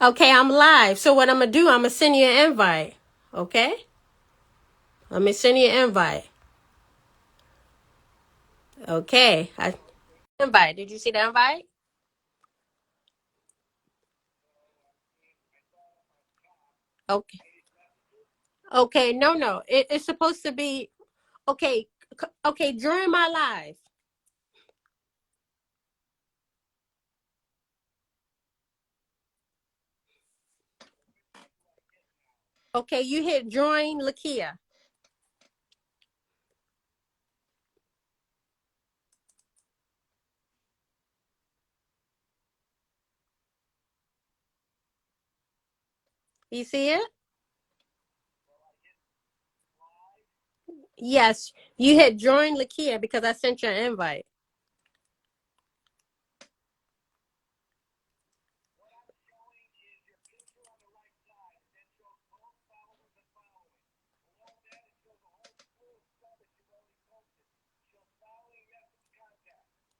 Okay, I'm live. So what I'm gonna do, I'm gonna send you an invite. Okay? Let me send you an invite. Okay. Invite. Did you see the invite? Okay. Okay, no. It's supposed to be okay. Okay, during my live. Okay, you hit join Lakia. You see it? Yes. You hit join Lakia because I sent you an invite.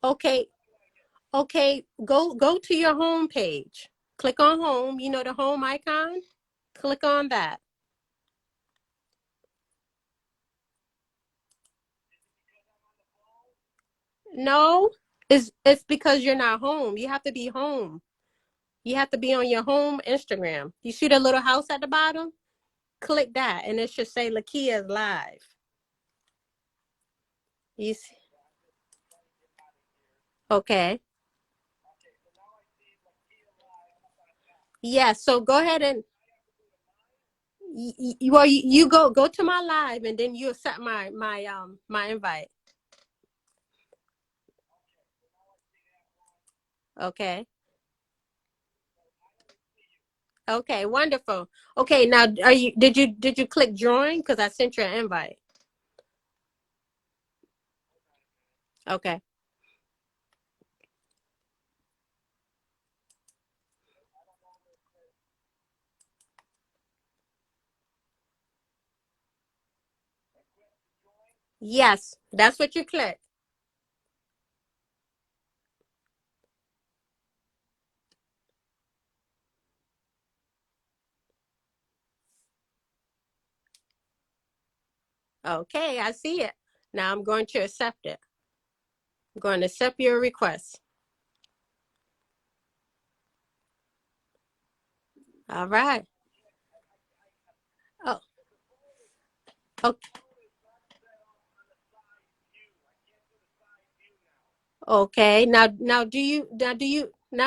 Okay. Okay. Go to your home page. Click on home. You know the home icon? Click on that. No, it's because you're not home. You have to be home. You have to be on your home Instagram. You see the little house at the bottom? Click that, and it should say Lakia is live. You see? Okay. Yeah. So go ahead and well, you go to my live, and then you accept my invite. Okay. Okay. Wonderful. Okay. Now, did you click join? Because I sent you an invite. Okay. Yes, that's what you click. Okay, I see it. Now I'm going to accept it. I'm going to accept your request. All right. Oh, okay. Okay. Now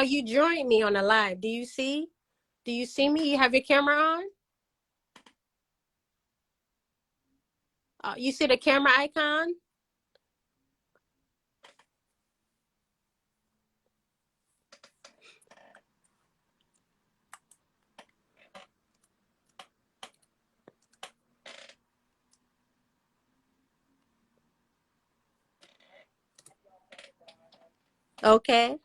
you join me on the live. Do you see? Do you see me? You have your camera on? You see the camera icon? Okay.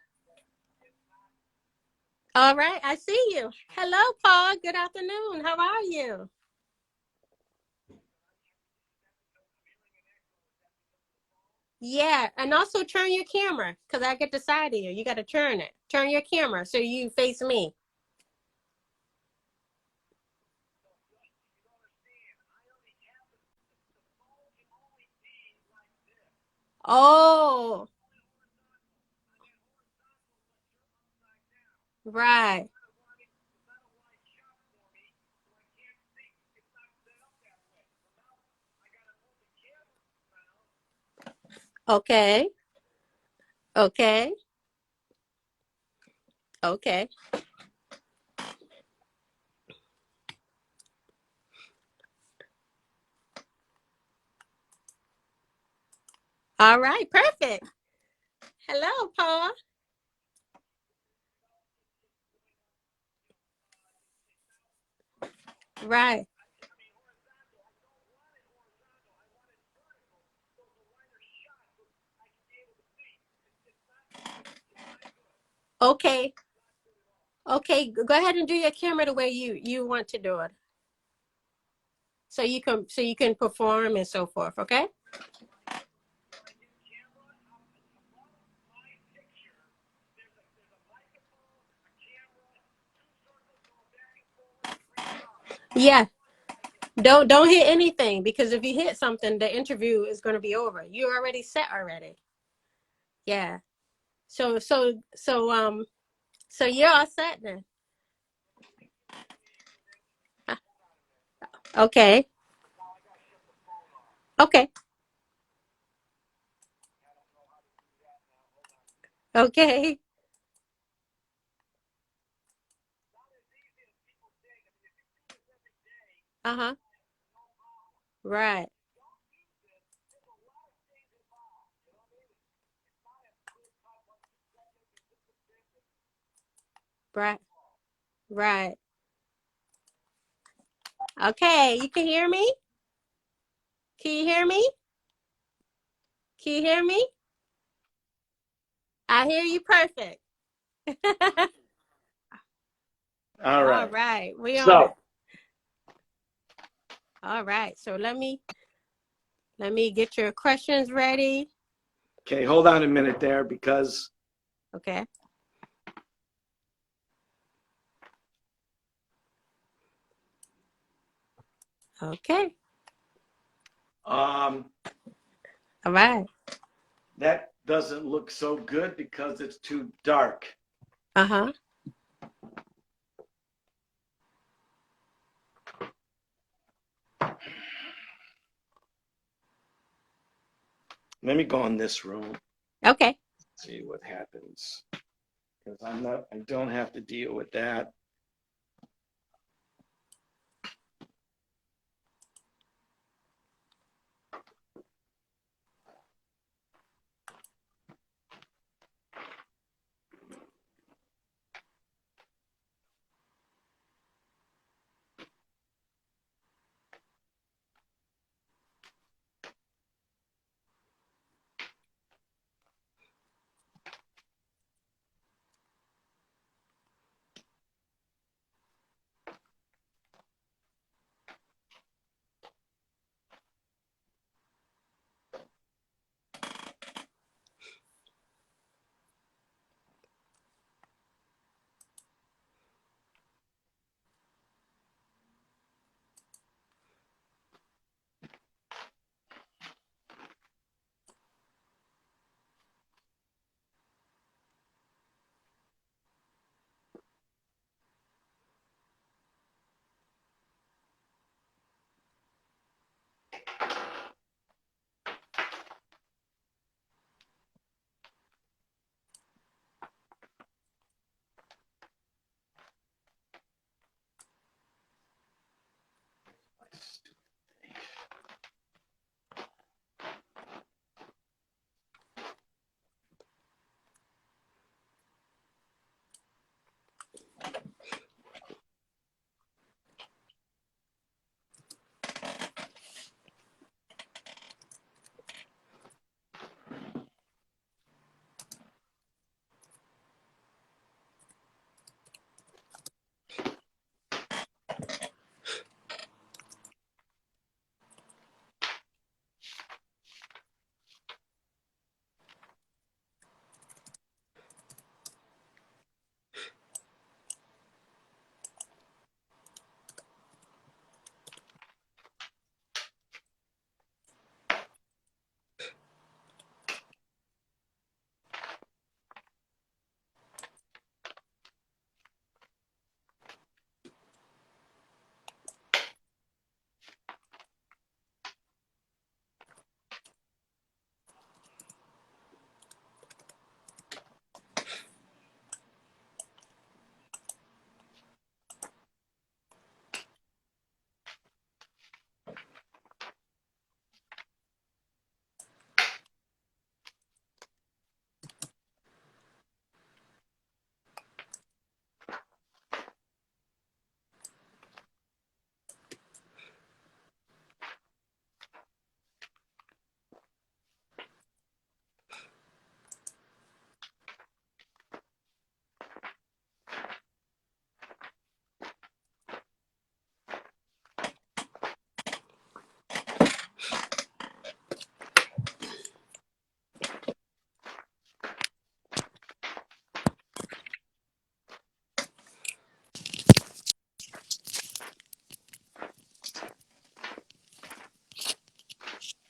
All right. I see you. Hello, Paul. Good afternoon. How are you? Yeah, and also turn your camera because I get the side of you. You got to turn it. Turn your camera so you face me. Oh, right. Okay. Okay. Okay. All right. Perfect. Hello, Paul. Right. Okay. Okay. Go ahead and do your camera the way you want to do it, so you can perform and so forth. Okay. Yeah. Don't hit anything, because if you hit something, the interview is going to be over. You're already set already. Yeah. So you're all set then. Okay. Okay. Okay. Uh-huh. Right. Right. Right. Okay. You can hear me? Can you hear me? Can you hear me? I hear you perfect. All All right. right. We on it. So, All right. So let me get your questions ready. okay, hold on a minute there because Okay. Okay. um, All right. that doesn't look so good because it's too dark. Uh-huh. Let me go in this room, Okay. see what happens. Because I don't have to deal with that.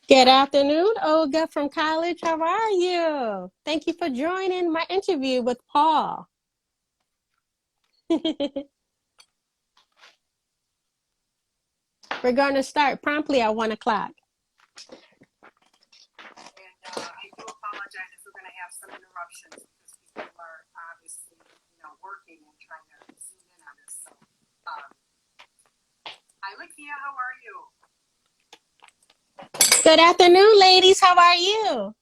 Good afternoon, Olga from college. How are you? Thank you for joining my interview with Paul. We're going to start promptly at 1 o'clock. And I do apologize if we're going to have some interruptions because people are obviously, working and trying to zoom in on this. So, hi, Lakia, how are you? Good afternoon, ladies. How are you?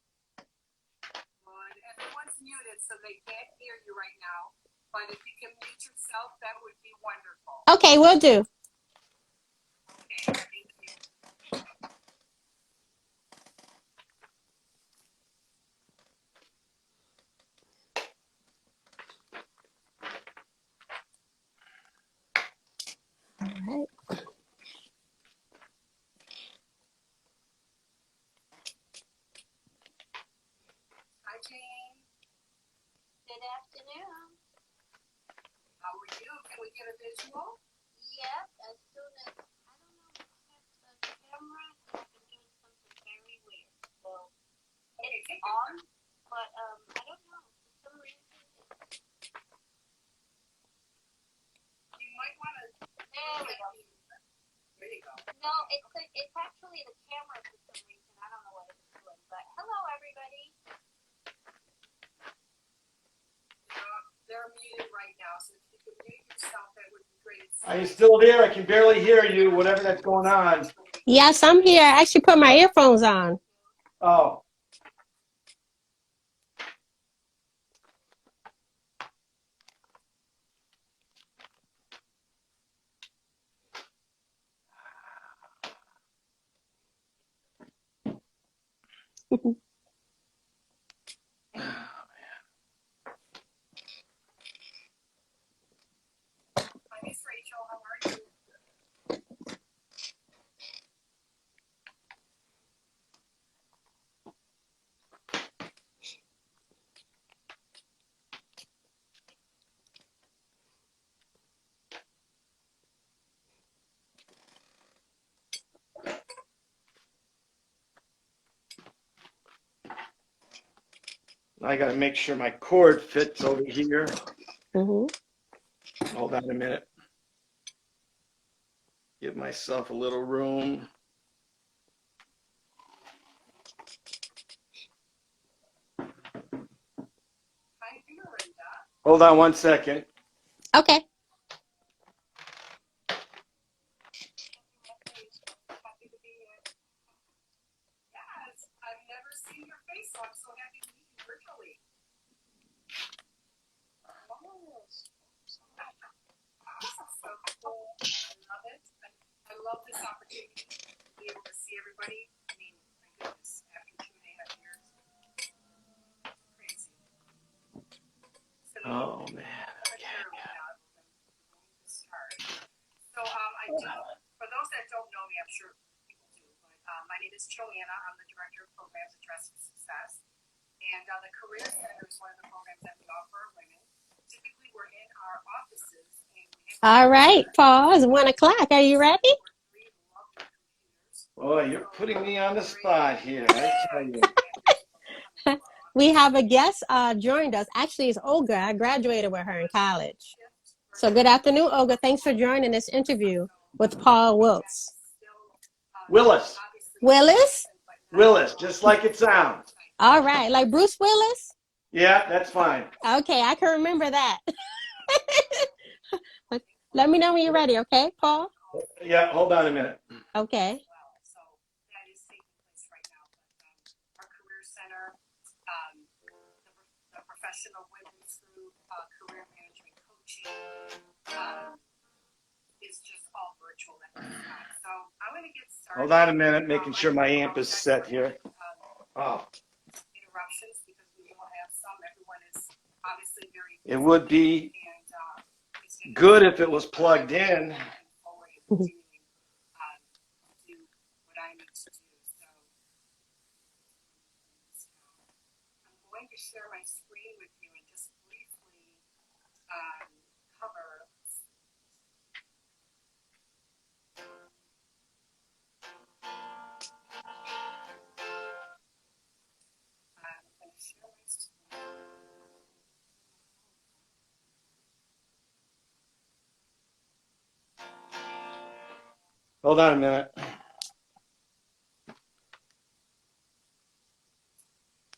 Good. Everyone's muted, so they can't hear you right now. But if you can mute yourself, that would be wonderful. Okay, we'll do. Okay, thank you. All right. Hi, Jane. Good afternoon. How are you? Can we get a visual? Yep, as soon as I don't know what's with the camera, I've been doing something very weird. So Okay, it's take your on, time. but I don't know. For some reason, You might want to. there we go. There you go. No, it's actually the camera for some reason. I don't know what it's doing. But hello, everybody. They're muted right now, so if you could mute yourself, that would be great. Are you still there? I can barely hear you, whatever that's going on. Yes, I'm here. I actually put my earphones on. Oh. Hi, Miss Rachel, how are you? I got to make sure my cord fits over here. Mm-hmm. Hold on a minute. Give myself a little room. Hi, Miranda. Hold on 1 second. Okay. Happy to be here. Yes, I've never seen your face, so I'm so happy to meet you virtually. Oh, so cool. I love it. I love this opportunity to be able to see everybody. I mean, my goodness, after 2.5 years. Crazy. So, Oh, man. momentarily now, we're going to start. So, I do, for those that don't know me, I'm sure people do, but my name is Joanna. I'm the Director of Programs Addressing Success. And the Career Center is one of the programs that we offer women. Typically, we're in our offices. And we have All right, Paul. It's 1 o'clock. Are you ready? three lovely computers. Boy, you're putting me on the spot here, I tell you. We have a guest joined us. Actually, it's Olga. I graduated with her in college. So good afternoon, Olga. Thanks for joining this interview with Paul Wilusz. Willis. Willis? Willis, just like it sounds. All right. Like Bruce Willis? Yeah, that's fine. Okay, I can remember that. Let me know when you're ready, okay, Paul? Yeah, hold on a minute. Okay. So that is taking place right now. But our Career Center, the professional women's group, career management coaching, is just all virtual at this time. So I'm going to get started. Hold on a minute, making sure my amp is set here. Oh. Interruptions because we will have some. Everyone is obviously very. It would be good if it was plugged in. Do what I need to do. So I'm going to share my screen with you and just briefly cover. Hold on a minute.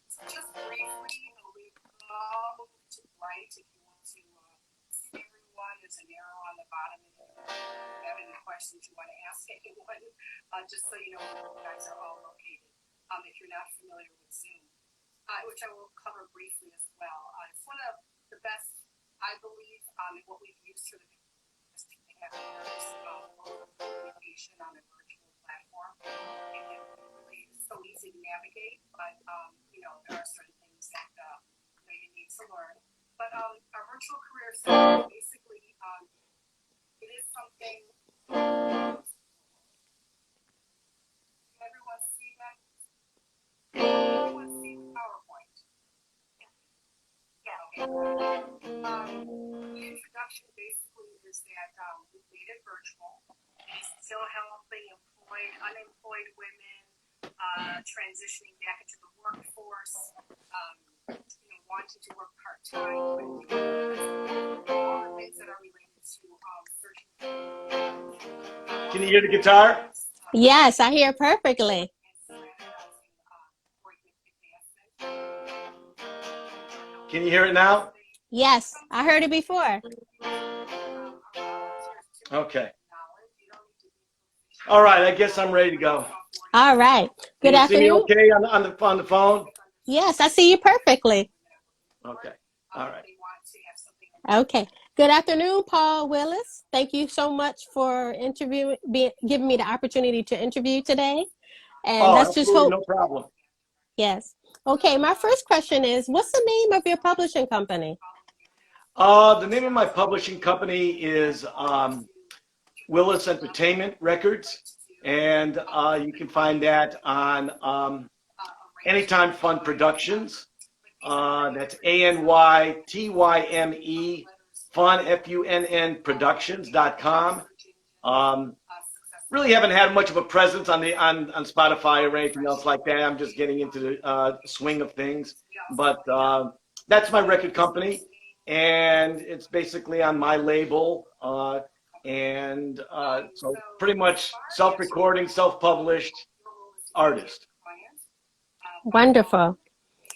So just briefly, we love to write if you want to see everyone. There's an arrow on the bottom if you have any questions you want to ask anyone, just so you know where you guys are all located. If you're not familiar with Zoom, which I will cover briefly as well. It's one of the best, I believe, in what we've used for the communication on a virtual platform. And it really is so easy to navigate, but you know, there are certain things that you need to learn. But our virtual career center, basically, it is something. Can everyone see that? Everyone see the PowerPoint? Yeah. Okay. The introduction basically is that we made it virtual. It's still helping employed, unemployed women transitioning back into the workforce, you know, wanting to work part-time, all the things that are related to searching. Can you hear the guitar? Yes, I hear perfectly. Can you hear it now? Yes, I heard it before. Okay. All right, I guess I'm ready to go. All right. Good Can you see me afternoon. okay on the phone? Yes, I see you perfectly. Okay. All right. Okay. Good afternoon, Paul Wilusz. Thank you so much for giving me the opportunity to interview today. And Oh, let's just absolutely, hope. no problem. Yes. Okay. My first question is, what's the name of your publishing company? The name of my publishing company is Wilusz Entertainment Records, and you can find that on Anytyme Funn Productions. That's ANYTYME Funn FUNN Productions.com. Really haven't had much of a presence on Spotify or anything else like that. I'm just getting into the swing of things, but that's my record company, and it's basically on my label, and so pretty much self-recording, self-published artist. Wonderful.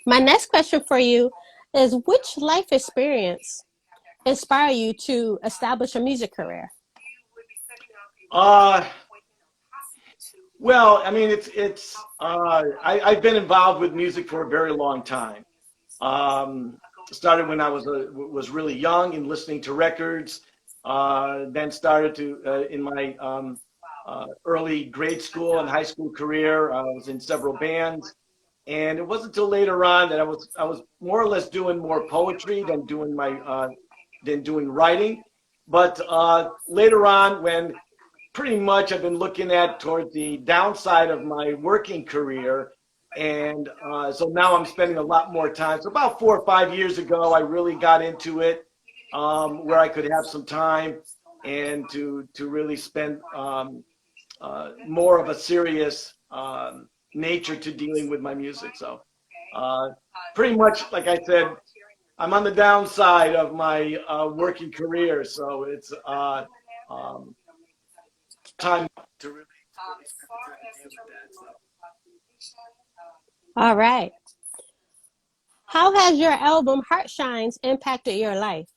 My next question for you is, which life experience inspired you to establish a music career? Well, I mean, I've been involved with music for a very long time. Started when I was really young and listening to records. Then started to in my early grade school and high school career. I was in several bands, and it wasn't until later on that I was more or less doing more poetry than doing writing. But later on, when pretty much I've been looking at toward the downside of my working career. And so now I'm spending a lot more time. So about 4 or 5 years ago, I really got into it where I could have some time and to really spend more of a serious nature to dealing with my music. So pretty much, like I said, I'm on the downside of my working career. So it's time to really All right. How has your album Heart Shines impacted your life?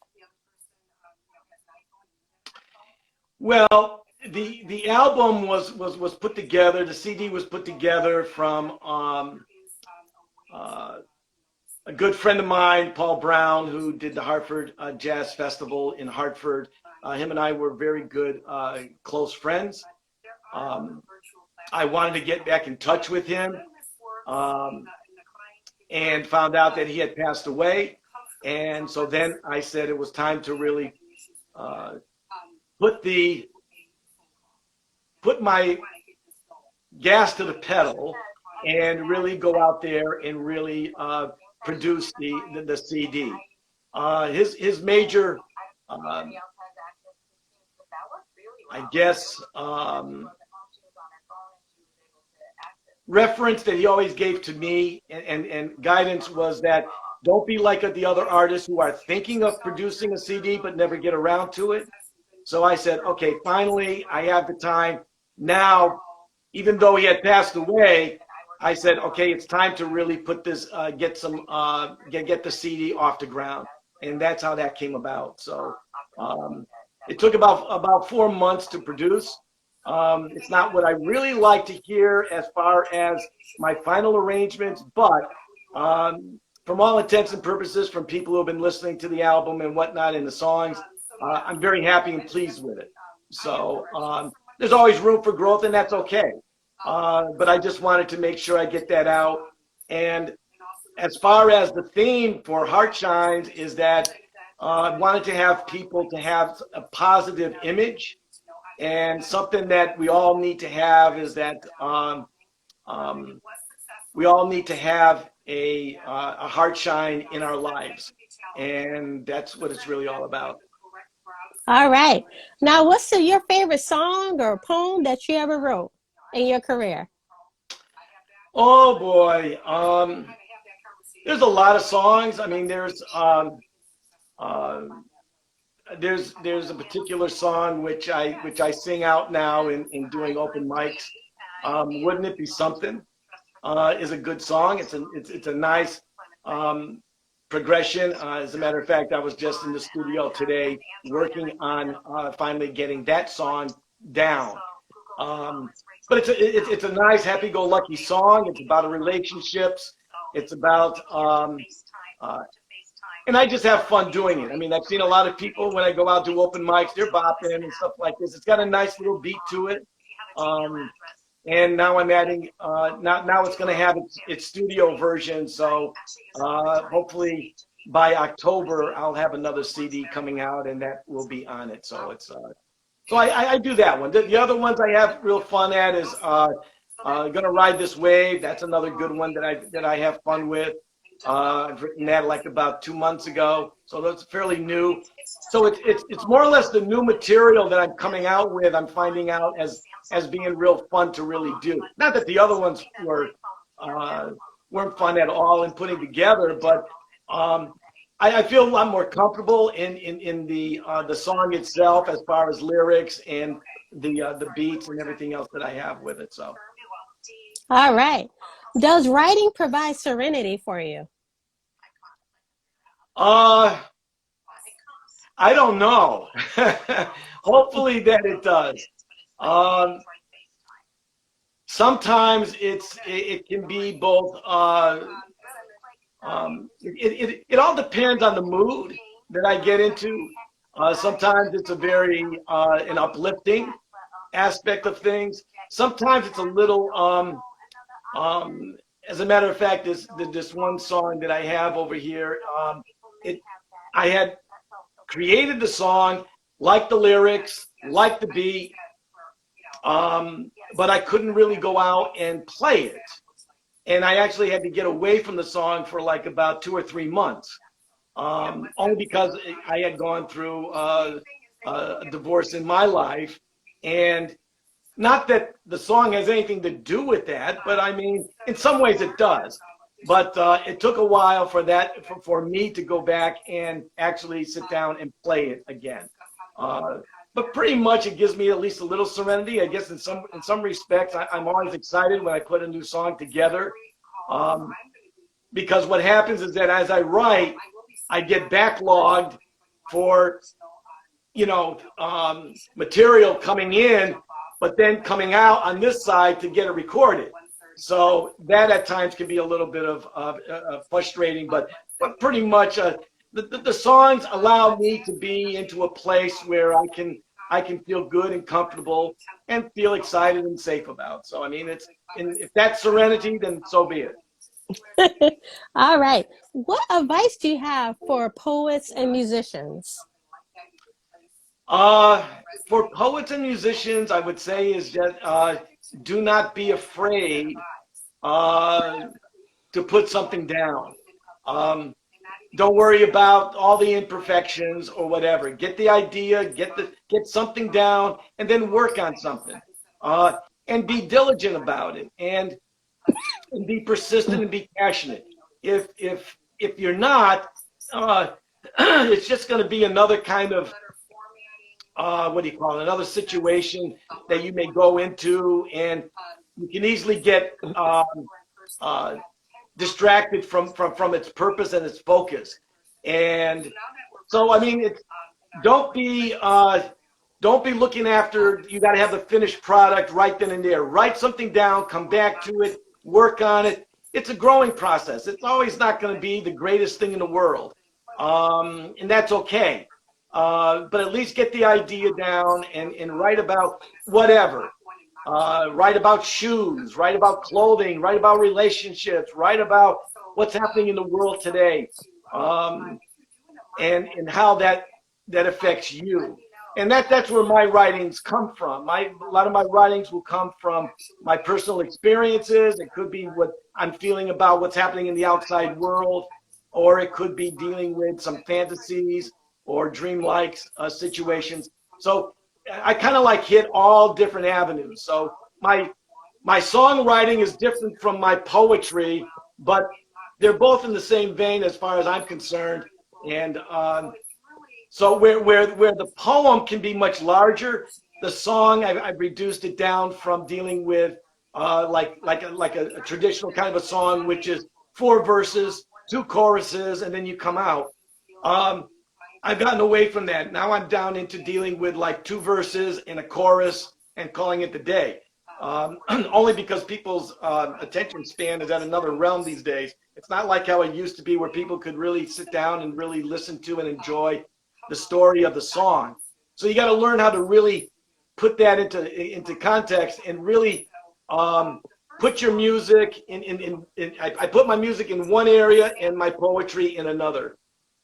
Well, the album was put together. The CD was put together from a good friend of mine, Paul Brown, who did the Hartford Jazz Festival in Hartford. Him and I were very good, close friends. I wanted to get back in touch with him and found out that he had passed away. And so then I said it was time to really put my gas to the pedal and really go out there and really produce the CD. His major, I guess, reference that he always gave to me and guidance was that don't be like the other artists who are thinking of producing a CD but never get around to it. So I said, okay, finally I have the time. now, even though he had passed away, I said, okay, it's time to really put this, get the CD off the ground, and that's how that came about. So it took about 4 months to produce. It's not what I really like to hear as far as my final arrangements, but from all intents and purposes, from people who have been listening to the album and whatnot and the songs, I'm very happy and pleased with it. So there's always room for growth, and that's okay. But I just wanted to make sure I get that out. And as far as the theme for Heart Shines is that I wanted to have people to have a positive image, and something that we all need to have is that we all need to have a heart shine in our lives, and that's what it's really all about. All right. Now, what's your favorite song or poem that you ever wrote in your career? Oh boy, there's a lot of songs. I mean, there's a particular song which I sing out now in doing open mics. Wouldn't It Be Something is a good song. It's a nice progression. As a matter of fact, I was just in the studio today working on finally getting that song down. But it's a nice, happy-go-lucky song. It's about relationships. It's about and I just have fun doing it. I mean, I've seen a lot of people when I go out to open mics, they're bopping and stuff like this. It's got a nice little beat to it. And now I'm adding, now it's going to have its studio version. So hopefully by October, I'll have another CD coming out and that will be on it. So it's, so I do that one. The other ones I have real fun at is Gonna Ride This Wave. That's another good one that I have fun with. I've written that like about 2 months ago, so that's fairly new. So it's more or less the new material that I'm coming out with. I'm finding out as being real fun to really do. Not that the other ones weren't fun at all in putting together, but I feel a lot more comfortable in the song itself as far as lyrics and the beats and everything else that I have with it. So. All right. Does writing provide serenity for you? I don't know. Hopefully that it does. Sometimes it can be both. It all depends on the mood that I get into. Sometimes it's a very an uplifting aspect of things. Sometimes it's a little. As a matter of fact, this one song that I have over here, I had created the song, liked the lyrics, liked the beat, but I couldn't really go out and play it. And I actually had to get away from the song for like about 2 or 3 months, only because I had gone through a divorce in my life. And not that the song has anything to do with that, but I mean, in some ways it does. But it took a while for me to go back and actually sit down and play it again. But pretty much it gives me at least a little serenity. I guess in some respects, I'm always excited when I put a new song together. Because what happens is that as I write, I get backlogged for, material coming in, but then coming out on this side to get it recorded. So that at times can be a little bit of frustrating, but pretty much the songs allow me to be into a place where I can feel good and comfortable and feel excited and safe about. So I mean, if that's serenity, then so be it. All right. What advice do you have for poets and musicians? For poets and musicians, I would say is that do not be afraid to put something down. Don't worry about all the imperfections or whatever. Get the idea, get something down, and then work on something. And be diligent about it, and be persistent and be passionate. If you're not, it's just going to be another kind of what do you call it, another situation that you may go into, and you can easily get distracted from its purpose and its focus. And so, I mean, don't be looking after, you got to have the finished product right then and there. Write something down, come back to it, work on it. It's a growing process. It's always not going to be the greatest thing in the world, and that's okay. But at least get the idea down and write about whatever. Write about shoes, write about clothing, write about relationships, write about what's happening in the world today, and how that affects you. And that's where my writings come from. A lot of my writings will come from my personal experiences. It could be what I'm feeling about what's happening in the outside world, or it could be dealing with some fantasies or dreamlike situations. So I kind of like hit all different avenues. So my songwriting is different from my poetry, but they're both in the same vein as far as I'm concerned. And so where the poem can be much larger, the song I've reduced it down from dealing with like a traditional kind of a song, which is 4 verses, 2 choruses, and then you come out. I've gotten away from that. Now I'm down into dealing with like 2 verses and a chorus and calling it the day. Only because people's attention span is at another realm these days. It's not like how it used to be, where people could really sit down and really listen to and enjoy the story of the song. So you got to learn how to really put that into context and really put your music in. I put my music in one area and my poetry in another.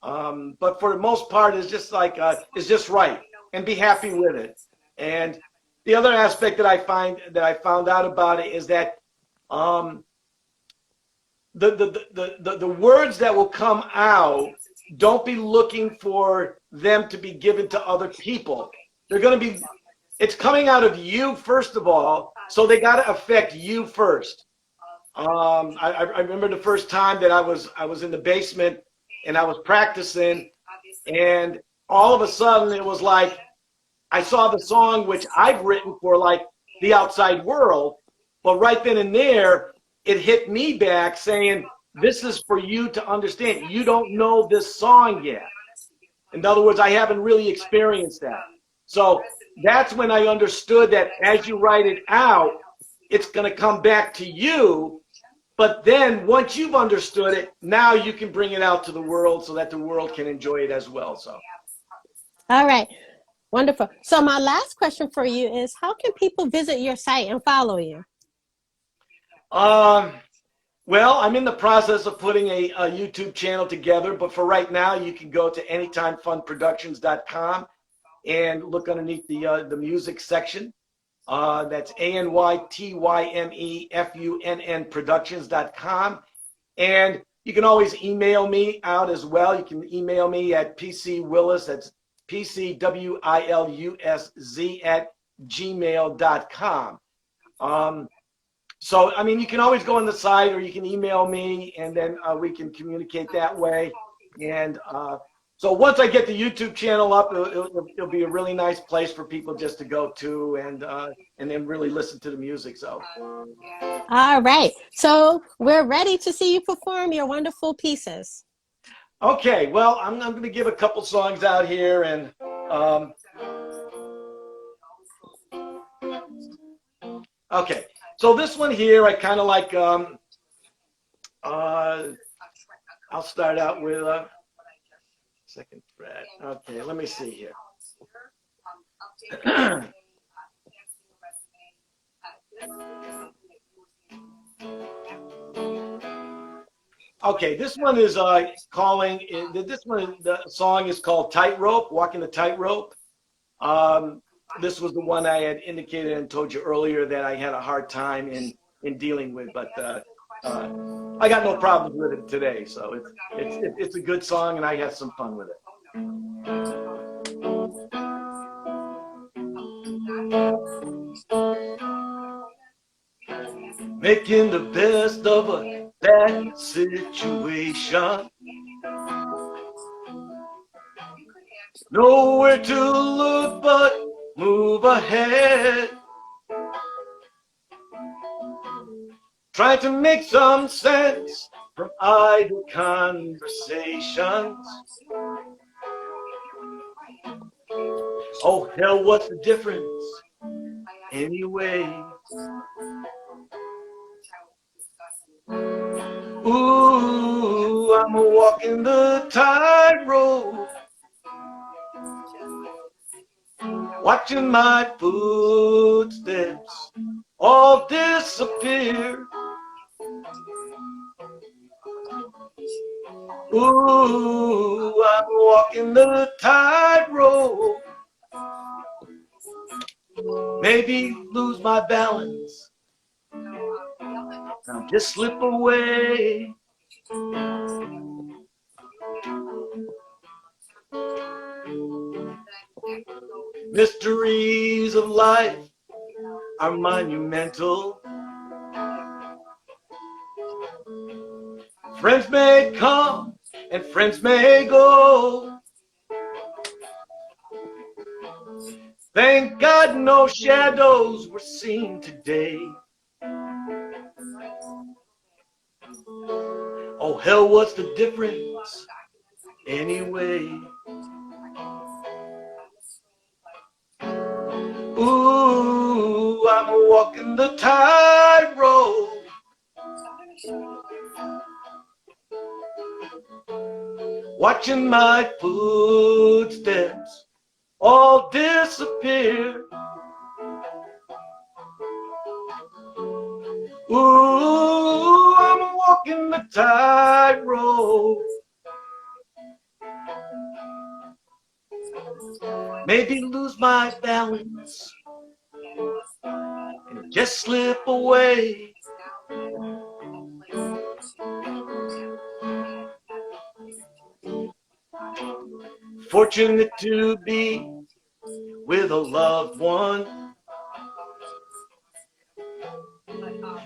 But for the most part, it's just like it's just right, and be happy with it. And the other aspect that I found out about it is that the words that will come out, don't be looking for them to be given to other people. They're going to be, it's coming out of you first of all, so they got to affect you first. I remember the first time that I was in the basement and I was practicing, and all of a sudden it was like I saw the song which I've written for like the outside world, but right then and there it hit me back saying, this is for you to understand. You don't know this song yet. In other words, I haven't really experienced that. So that's when I understood that as you write it out, it's going to come back to you. But then once you've understood it, now you can bring it out to the world so that the world can enjoy it as well. So. All right. Wonderful. So my last question for you is, how can people visit your site and follow you? Well, I'm in the process of putting a YouTube channel together, but for right now, you can go to anytymefunproductions.com and look underneath the music section. That's ANYTYMEFUNN productions.com. And you can always email me out as well. You can email me at PCWilus, that's PCWILUSZ@gmail.com. So, I mean, you can always go on the site, or you can email me, and then we can communicate that way. And so once I get the YouTube channel up, it'll be a really nice place for people just to go to and then really listen to the music. So. All right. So we're ready to see you perform your wonderful pieces. Okay. Well, I'm going to give a couple songs out here, and okay. So this one here, I kind of like, I'll start out with second fret. Okay, let me see here. Okay, this one is the song is called Tightrope, Walking the Tightrope. This was the one I had indicated and told you earlier that I had a hard time in dealing with, but I got no problems with it today. So it's a good song, and I had some fun with it. Making the best of a bad situation. Nowhere to look but move ahead. Trying to make some sense from idle conversations. Oh hell, what's the difference anyway? Ooh, I'm walking the tightrope, watching my footsteps all disappear. Ooh, I'm walking the tightrope, maybe lose my balance, I'll just slip away. Mysteries of life are monumental. Friends may come and friends may go. Thank God no shadows were seen today. Oh hell, what's the difference anyway? Ooh, I'm walking the tightrope, watching my footsteps all disappear. Ooh, I'm walking the tightrope, maybe lose my balance and just slip away. Fortunate to be with a loved one,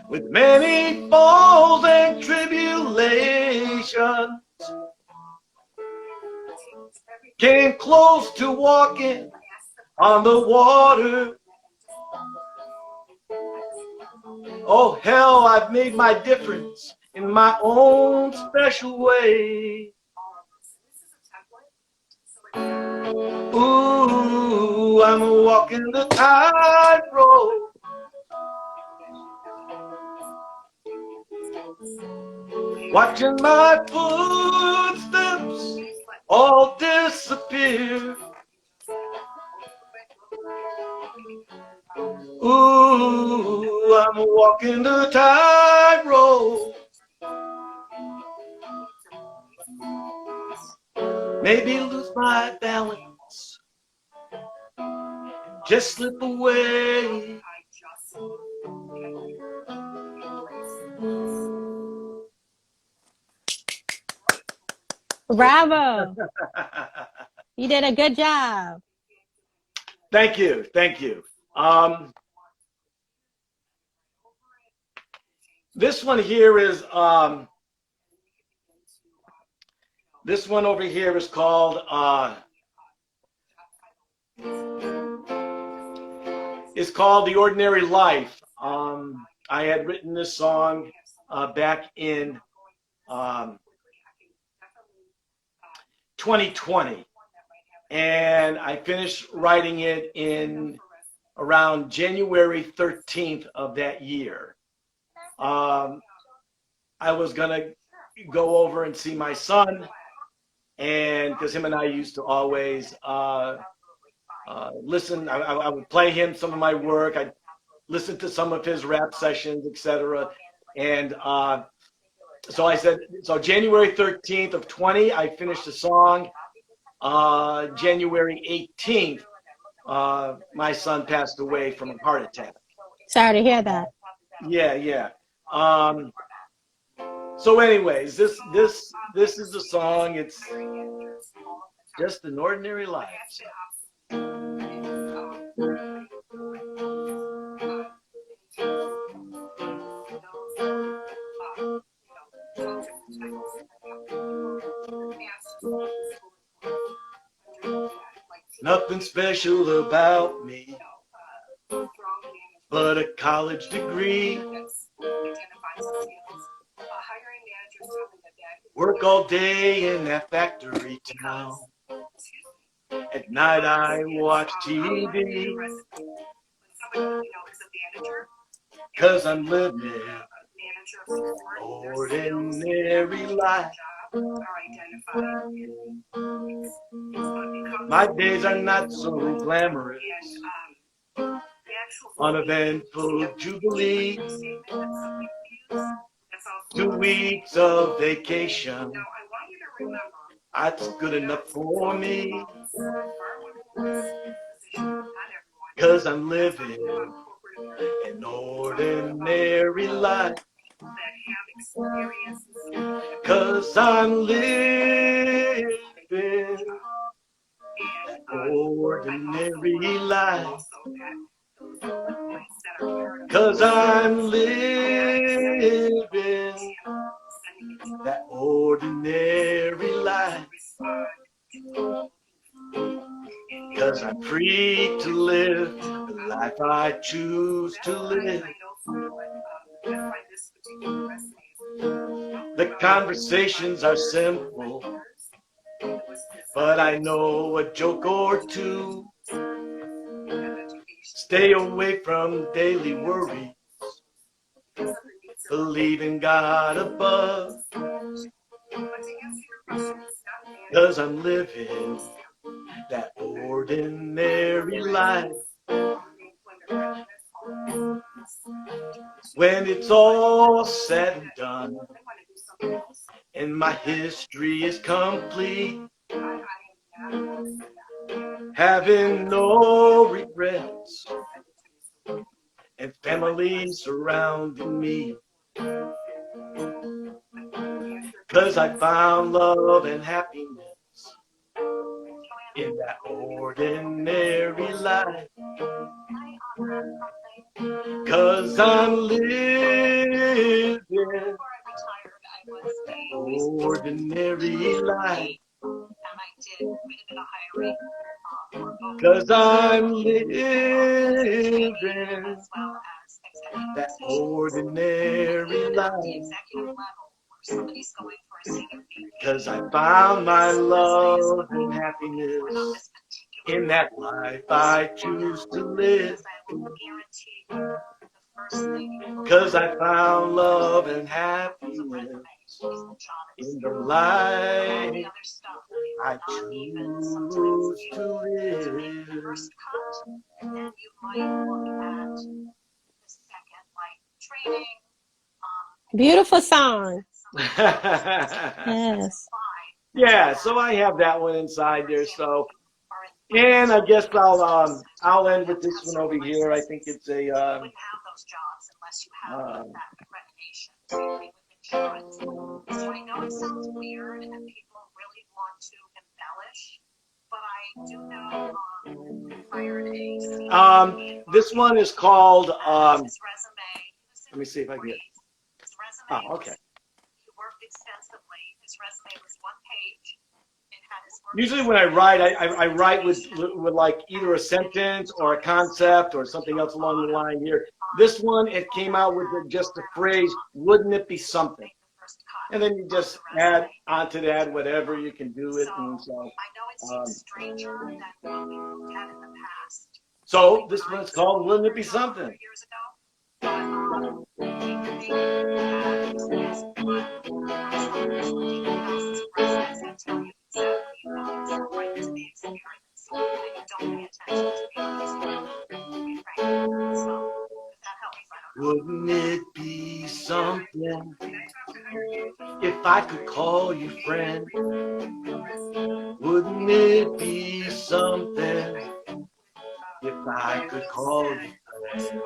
with many falls and tribulations. Came close to walking on the water. Oh hell, I've made my difference in my own special way. Ooh, I'm walking the tightrope, watching my footsteps all disappear. Ooh, I'm walking the tightrope, maybe lose my balance, just slip away. Bravo. You did a good job. Thank you, thank you. This one here is this one over here is called The Ordinary Life. I had written this song back in 2020, and I finished writing it in around January 13th of that year. I was gonna go over and see my son, and because him and I used to always listen, I would play him some of my work. I'd listen to some of his rap sessions, etc. And so I said, so January 13th of 20, I finished the song. January 18th, my son passed away from a heart attack. Sorry to hear that. Yeah, yeah. So anyways, this is the song. It's just an ordinary life. Nothing special about me, strong management but a college degree. that's identifies skills. Hiring managers tell me that Work all day in that factory town. At night I watch TV, when somebody, is a manager, 'cause I'm living manager of support, their skills, ordinary life. job are identified in weeks. My days are not so glamorous. And the actual Uneventful jubilee, statement that somebody views, that's also 2 weeks of vacation. Now, I want you to remember That's good enough for me, position, not everyone, 'cause I'm living an ordinary life. that have experiences, 'Cause I'm living an ordinary life. also that 'Cause I'm living that ordinary life. 'Cause I'm free to live the life I choose to live. The conversations are simple, but I know a joke or two. Stay away from daily worries. Believe in God above. 'Cause I'm living that ordinary life. When it's all said and done, and my history is complete, having no regrets, and family surrounding me. 'Cause I found love and happiness in that ordinary life. 'Cause I'm living that ordinary life. 'Cause I'm living that ordinary life. 'Cause I found my love and happiness in that life I choose to live. 'Cause I found love and happiness in the life I choose to live. Beautiful song. Yes. Yeah, so I have that one inside there. So, and I guess I'll end with this one over here. I think it's a So I know it sounds weird and people really want to embellish, but I do know hired a this one is called his resume. let me see if I can get. His resume Oh, okay. He worked extensively. His resume was one page. It had his work. Usually when I write, I write with like either a sentence or a concept or something else along the line here. This one, it came out with just the phrase, "Wouldn't it be something?" And then you just add onto that whatever you can do it. And so, I know it seems stranger than what we looked at in the past. so this one's called "Wouldn't It Be Something?" Years ago. But Wouldn't it be something if I could call you friend? Wouldn't it be something if I could call you friend?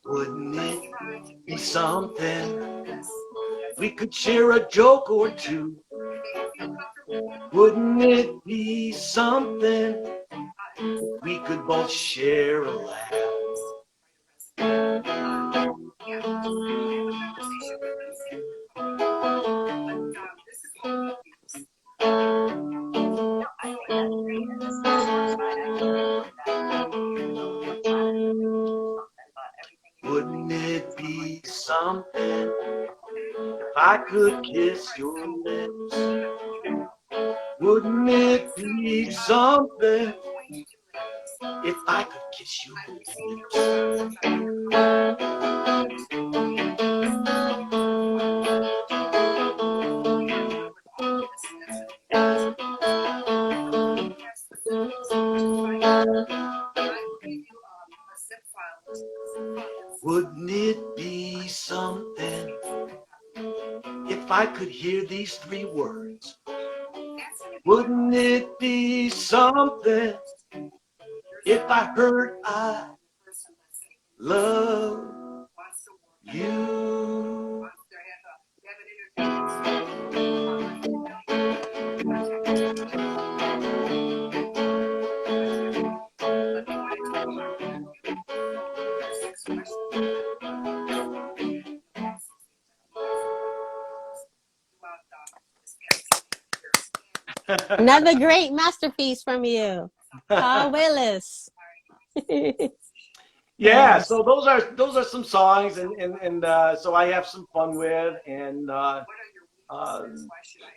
Wouldn't it be something We could share a joke or two. Wouldn't it be something? We could both share a laugh. Wouldn't it be something if I could kiss your lips? Wouldn't it be something if I could kiss your lips? Wouldn't it be something if I could hear these three words? Wouldn't it be something if I heard I love you? Another great masterpiece from you, Paul Wilusz. Yeah, so those are some songs, and so I have some fun with, and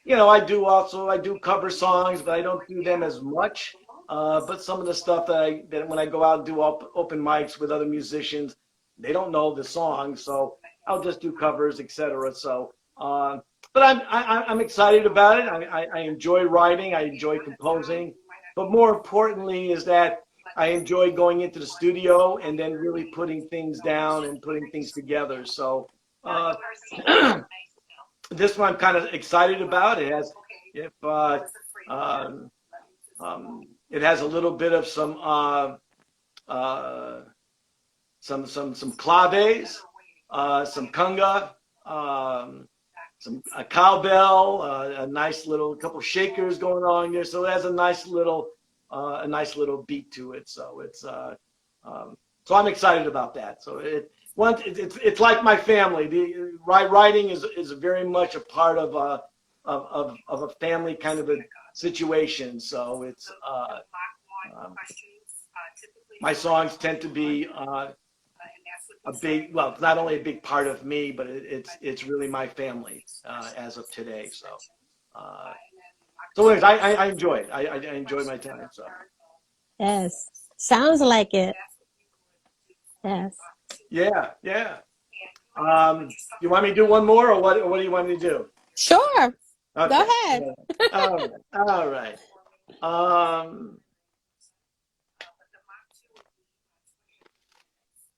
you know, I do cover songs, but I don't do them as much. But some of the stuff that when I go out and do open mics with other musicians, they don't know the song, so I'll just do covers, etc. So, but I'm excited about it. I enjoy writing, I enjoy composing, but more importantly is that I enjoy going into the studio and then really putting things down and putting things together. So. This one I'm kind of excited about. It has, if it has a little bit of some claves, some conga, some a cowbell, a nice little couple shakers going on there. So it has a nice little beat to it. So it's so I'm excited about that. So it's like my family. The writing is very much a part of a family kind of a situation. So it's my songs tend to be a big, well, it's not only a big part of me, but it's really my family as of today. So so anyways, I enjoy it. I enjoy my time. So Yes, sounds like it. Yes. yeah. You want me to do one more, or what do you want me to do? Sure. Okay. Go ahead. All right.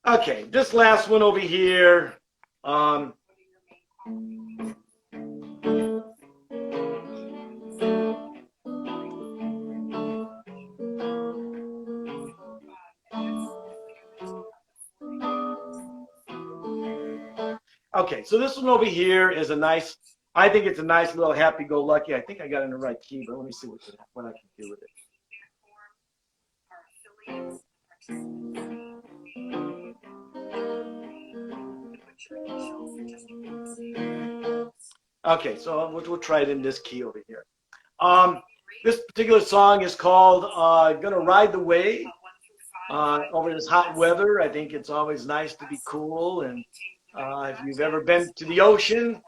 Okay, this last one over here. Okay, so this one over here is a nice, I think it's a nice little happy-go-lucky. I think I got it in the right key, but let me see what I can do with it. Okay, so we'll try it in this key over here. This particular song is called Gonna Ride the Wave. Over this hot weather, I think it's always nice to be cool, and if you've ever been to the ocean,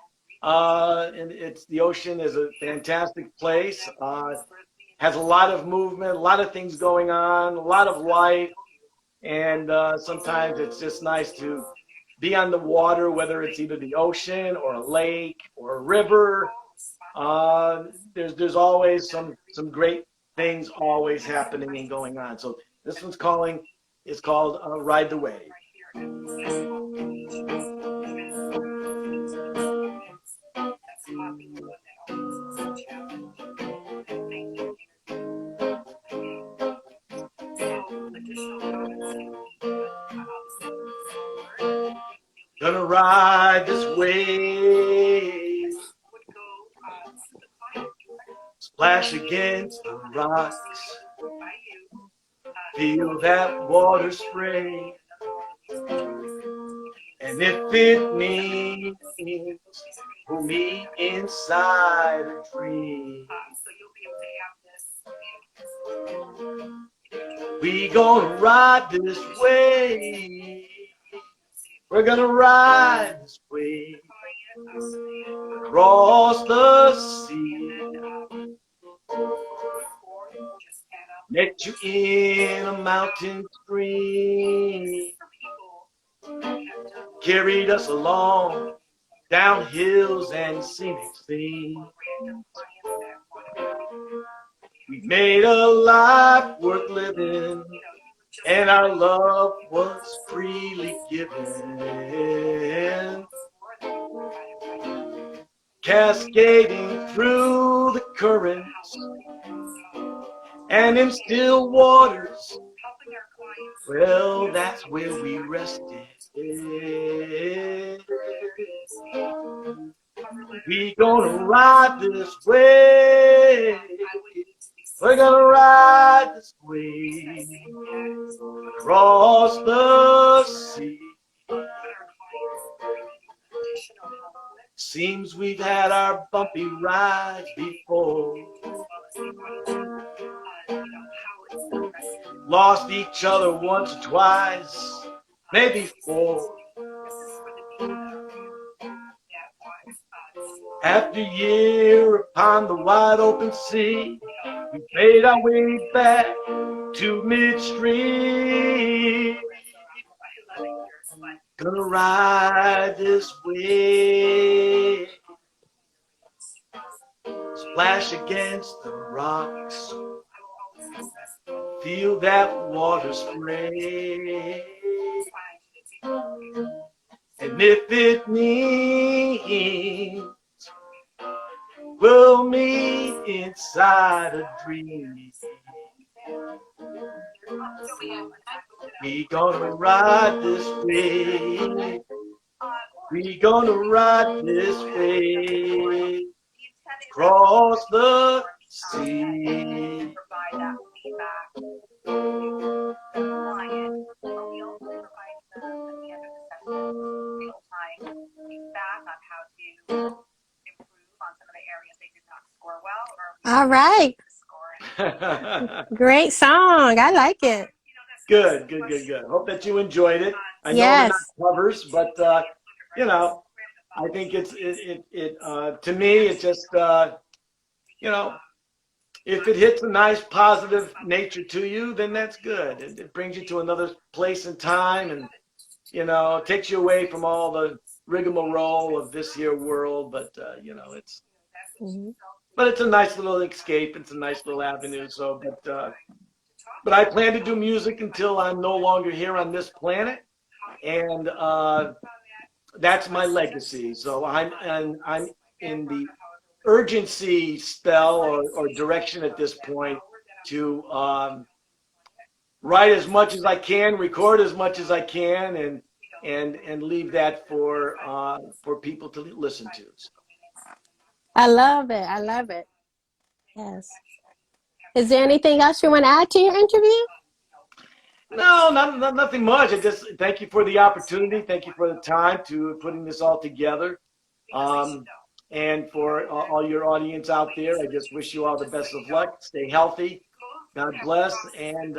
and the ocean is a fantastic place. Has a lot of movement, a lot of things going on, a lot of life, and sometimes it's just nice to be on the water, whether it's either the ocean or a lake or a river. There's always some great things always happening and going on. So this one's called Ride the Wave. Gonna ride this wave splash against the rocks, feel that water spray. And if it means pull me inside a tree, we gonna ride this way. We're gonna ride this way across the sea. Met you in a mountain stream, carried us along down hills and scenic scenes. We made a life worth living, and our love was freely given, cascading through the currents and in still waters. Well, that's where we rested. We gonna ride this way. We're gonna ride this way across the sea. Seems we've had our bumpy rides before. Lost each other once or twice, maybe four. After a year upon the wide open sea, we made our way back to midstream. Gonna ride this way, splash against the rocks, feel that water spray. And if it means we'll meet inside a dream, we gonna ride this way. We gonna ride this way across the sea. All right. Great song. I like it. Good. Hope that you enjoyed it. I know they're not Yes. covers, but you know, I think to me, it just you know, if it hits a nice positive nature to you, then that's good. It brings you to another place and time, and you know, it takes you away from all the rigmarole of this here world. But you know, it's but it's a nice little escape. It's a nice little avenue. So, but I plan to do music until I'm no longer here on this planet, and that's my legacy. So I'm in the urgency spell or direction at this point to write as much as I can, record as much as I can, and leave that for people to listen to. So. I love it. I love it. Yes. Is there anything else you want to add to your interview? No, nothing much. I just thank you for the opportunity. Thank you for the time to putting this all together. And for all your audience out there, I just wish you all the best of luck. Stay healthy. God bless. And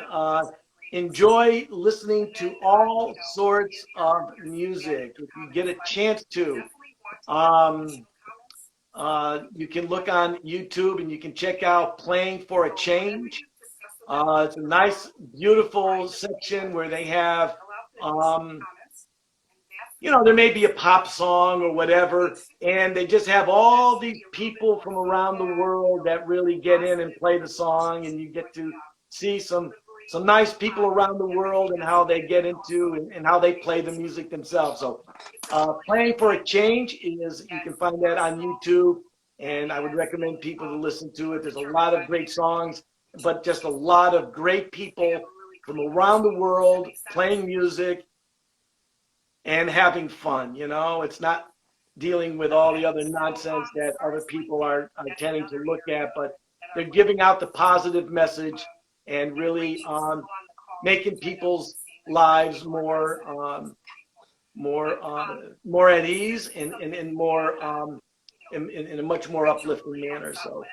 enjoy listening to all sorts of music. If you get a chance to, you can look on YouTube and you can check out Playing for a Change. It's a nice, beautiful section where they have, you know, there may be a pop song or whatever, and they just have all these people from around the world that really get in and play the song, and you get to see some nice people around the world and how they get into and how they play the music themselves. So Playing for a Change you can find that on YouTube, and I would recommend people to listen to it. There's a lot of great songs, but just a lot of great people from around the world playing music and having fun. You know, it's not dealing with all the other nonsense that other people are tending to look at, but they're giving out the positive message and really making people's lives more at ease and more in a much more uplifting manner. So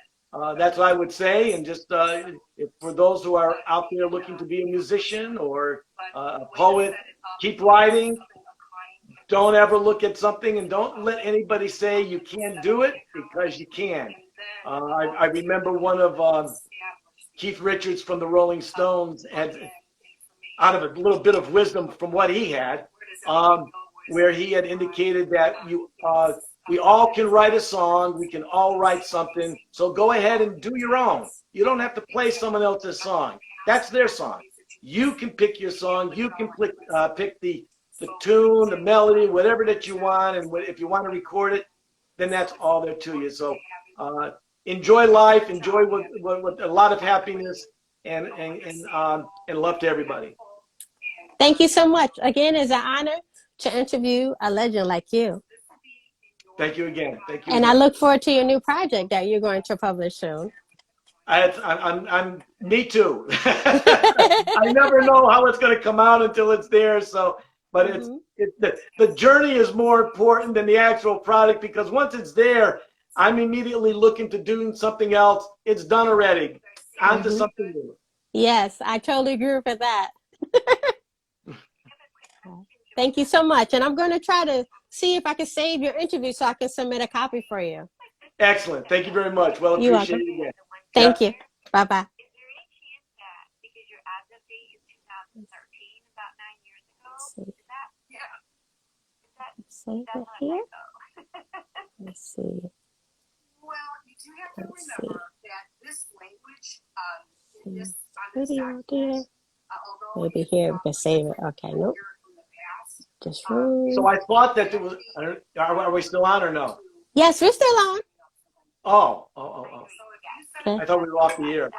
that's what I would say. And just for those who are out there looking to be a musician or a poet, keep writing. Don't ever look at something and don't let anybody say you can't do it, because you can. I remember one of Keith Richards from the Rolling Stones had, out of a little bit of wisdom from what he had, where he had indicated that we all can write a song, we can all write something, so go ahead and do your own. You don't have to play someone else's song. That's their song. You can pick your song, you can pick the tune, the melody, whatever that you want, and if you want to record it, then that's all there to you. So enjoy life, enjoy with a lot of happiness and love to everybody. Thank you so much. Again, it's an honor to interview a legend like you. Thank you again. Thank you. And again. I look forward to your new project that you're going to publish soon. I'm me too. I never know how it's going to come out until it's there. So, but the journey is more important than the actual product, because once it's there, I'm immediately looking to doing something else. It's done already. On to something new. Yes, I totally agree with that. Thank you so much. And I'm going to try to see if I can save your interview so I can submit a copy for you. Excellent. Thank you very much. Well You're appreciated welcome. again. Thank you. Bye-bye. Is there any chance that, because your ad date is 2013, about 9 years ago, is that, Save it that's not here. typo? Let's see. Well, you do have to Let's remember that this language, on this Video document, there. although Maybe it's here we can save it. Okay, nope. from the past, Just So I thought that there was. Are we still on or no? Yes, we're still on. Oh. Okay. I thought we were off the air.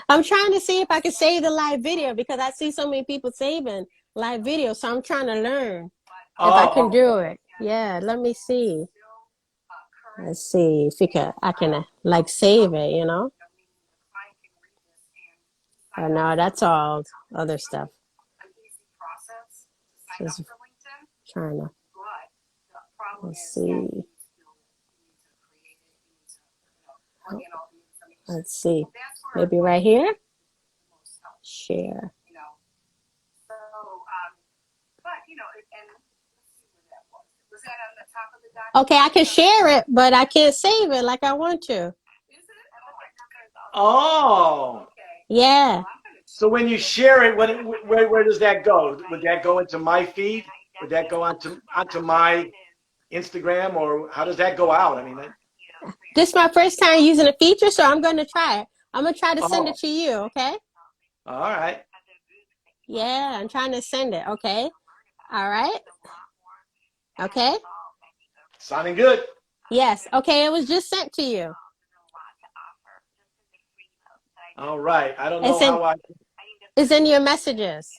I'm trying to see if I can save the live video, because I see so many people saving live video. So I'm trying to learn if I can do it. Yeah, let me see. Let's see if I can like save it, you know? Oh no, that's all other stuff. Just trying to, let's see. Let's see. Maybe right here. Share. Okay, I can share it, but I can't save it like I want to. Oh. Yeah. So when you share it, where does that go? Would that go into my feed? Would that go onto my Instagram, or how does that go out? I mean, this is my first time using a feature, so I'm going to try it. I'm going to try to send it to you, okay? All right. Yeah, I'm trying to send it, okay? All right. Okay. Sounding good. Yes. Okay, it was just sent to you. All right. I don't know how It's in your messages.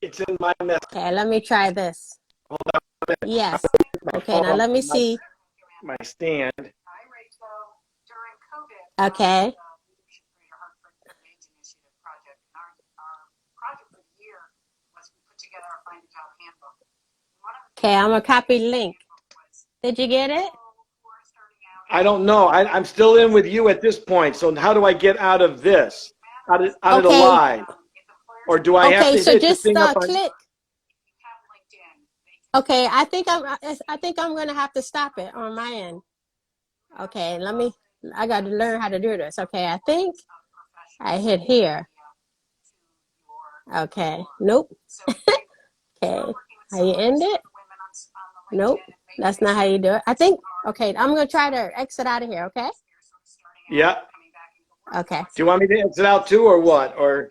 It's in my message. Okay, let me try this. Hold on a minute. Yes. Okay, now let me see. My stand. Okay. Okay, I'm gonna copy link. Did you get it? I don't know. I'm still in with you at this point. So how do I get out of this? Out of the live? Or do I have to so hit just the thing up on? click. Okay, I think I'm gonna have to stop it on my end. Okay, I got to learn how to do this. Okay, I think I hit here. Okay, nope. Okay, how you end it? Nope, that's not how you do it. I think, okay, I'm gonna try to exit out of here, okay? Yeah. Okay. Do you want me to exit out too, or what? Or